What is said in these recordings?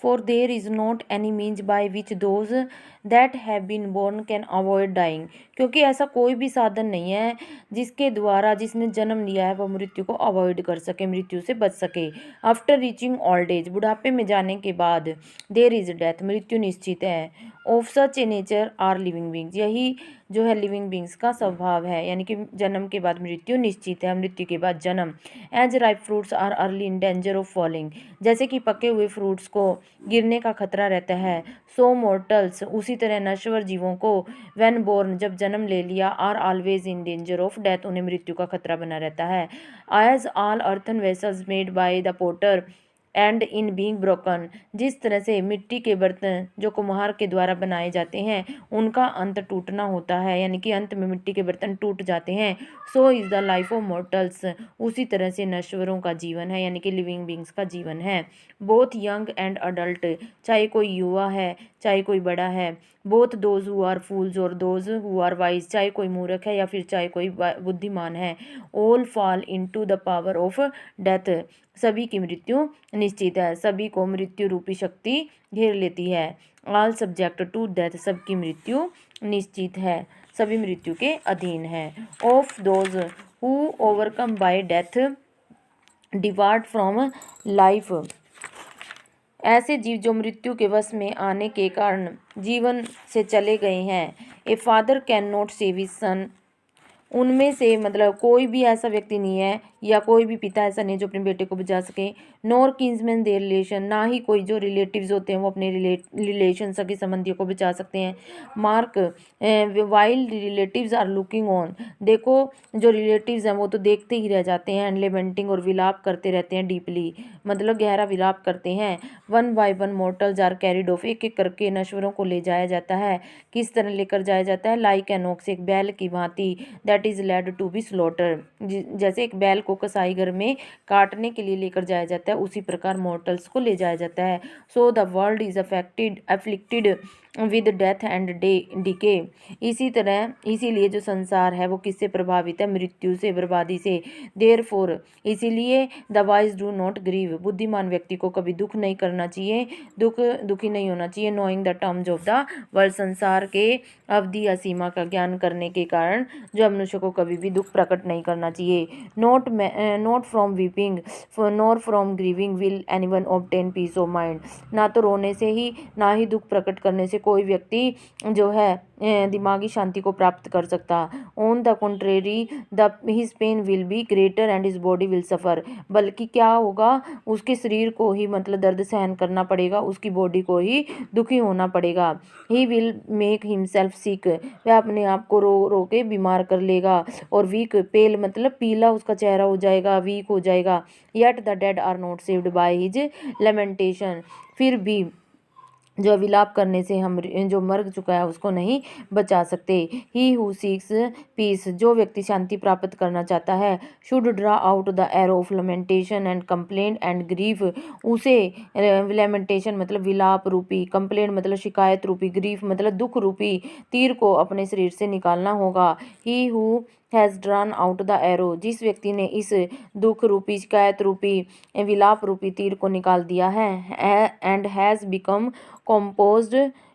For there is not any means by which those that have been born can avoid dying, क्योंकि ऐसा कोई भी साधन नहीं है जिसके द्वारा जिसने जन्म लिया है वह मृत्यु को अवॉइड कर सके, मृत्यु से बच सके। आफ्टर रीचिंग ओल्ड एज, बुढ़ापे में जाने के बाद, देयर इज डेथ, मृत्यु निश्चित है। Of such a nature are living beings, यही जो है लिविंग बींग्स का स्वभाव है, यानी कि जन्म के बाद मृत्यु निश्चित है, मृत्यु के बाद जन्म। As ripe fruits are early in danger of falling, जैसे कि पके हुए फ्रूट्स को गिरने का खतरा रहता है। सो मोर्टल्स, उसी तरह नश्वर जीवों को, व्हेन बोर्न, जब जन्म ले लिया, are always in danger of death, उन्हें मृत्यु का खतरा बना रहता है। As all earthen vessels made by the potter end in being broken, जिस तरह से मिट्टी के बर्तन जो कुम्हार के द्वारा बनाए जाते हैं उनका अंत टूटना होता है, यानी कि अंत में मिट्टी के बर्तन टूट जाते हैं। So is the life of mortals, उसी तरह से नश्वरों का जीवन है, यानी कि लिविंग बींग्स का जीवन है। बोथ यंग एंड अडल्ट, चाहे कोई युवा है चाहे कोई बड़ा है। Both those who are fools और दोज हु आर वाइज, चाहे कोई मूर्ख है या फिर चाहे कोई बुद्धिमान है। All fall into the power of death, सभी की मृत्यु निश्चित है, सभी को मृत्यु रूपी शक्ति घेर लेती है। ऑल सब्जेक्ट टू डेथ, सबकी मृत्यु निश्चित है, सभी मृत्यु के अधीन है। Of those who overcome bye death depart from life, ऐसे जीव जो मृत्यु के वश में आने के कारण जीवन से चले गए हैं। A father can not save his son, उनमें से मतलब कोई भी ऐसा व्यक्ति नहीं है या कोई भी पिता ऐसा नहीं जो अपने बेटे को बचा सके। नॉर किंसमैन देयर रिलेशन, ना ही कोई जो रिलेटिव्स होते हैं वो अपने रिलेशन सगे संबंधियों को बचा सकते हैं। Mark while relatives are looking on, देखो जो रिलेटिव्स हैं वो तो देखते ही रह जाते हैं। एंड लेमेंटिंग, और विलाप करते रहते हैं। डीपली मतलब गहरा विलाप करते हैं। One by one mortals are carried off, एक एक करके नश्वरों को ले जाया जाता है। किस तरह लेकर जाया जाता है? लाइक एन ऑक्स, एक बैल की भांति, that is led to be slaughter, जैसे एक बैल को कसाई घर में काटने के लिए लेकर जाया जाता है उसी प्रकार मॉर्टल्स को ले जाया जाता है। So the world is afflicted with death and decay, इसी तरह इसीलिए जो संसार है वो किससे प्रभावित है? मृत्यु से, बर्बादी से। देयरफॉर, इसीलिए the wise do not grieve, बुद्धिमान व्यक्ति को कभी दुख नहीं करना चाहिए, दुखी नहीं होना चाहिए। Knowing the terms of the world, संसार के अवधि या सीमा का ज्ञान करने के कारण जो मनुष्य को कभी भी दुख प्रकट नहीं करना चाहिए। Not from weeping nor from grieving will anyone obtain peace of mind, ना तो रोने से ही ना ही दुख प्रकट करने से कोई व्यक्ति जो है दिमागी शांति को प्राप्त कर सकता। On the contrary the his pain will be greater and his body will suffer, बल्कि क्या होगा, उसके शरीर को ही मतलब दर्द सहन करना पड़ेगा, उसकी बॉडी को ही दुखी होना पड़ेगा। ही विल मेक हिमसेल्फ सिक, वह अपने आप को रो रो के बीमार कर लेगा। और वीक, पेल मतलब पीला उसका चेहरा हो जाएगा, वीक हो जाएगा। Yet the dead are not saved by his lamentation, फिर भी जो विलाप करने से हम जो मर चुका है उसको नहीं बचा सकते। ही हु सीक्स पीस, जो व्यक्ति शांति प्राप्त करना चाहता है, should draw out the arrow of lamentation and complaint and grief, उसे लमेंटेशन मतलब विलाप रूपी, कंप्लेंट मतलब शिकायत रूपी, ग्रीफ मतलब दुख रूपी तीर को अपने शरीर से निकालना होगा। He who has drawn out the arrow, जिस व्यक्ति ने इस दुख रूपी, शिकायत रूपी, विलाप रूपी तीर को निकाल दिया है, and has become composed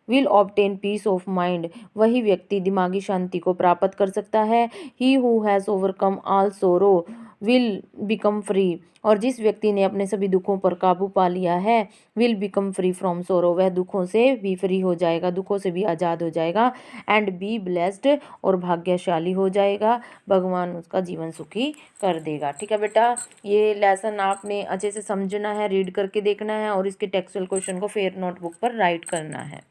will obtain peace of mind, वही व्यक्ति दिमागी शांति को प्राप्त कर सकता है। he who has overcome all sorrow will become free, और जिस व्यक्ति ने अपने सभी दुखों पर काबू पा लिया है, will become free from sorrow, वह दुखों से भी फ्री हो जाएगा, दुखों से भी आज़ाद हो जाएगा। and be blessed, और भाग्यशाली हो जाएगा, भगवान उसका जीवन सुखी कर देगा। ठीक है बेटा, ये लेसन आपने अच्छे से समझना है, रीड करके देखना है और इसके टेक्सुअल क्वेश्चन को फिर नोटबुक पर राइट करना है।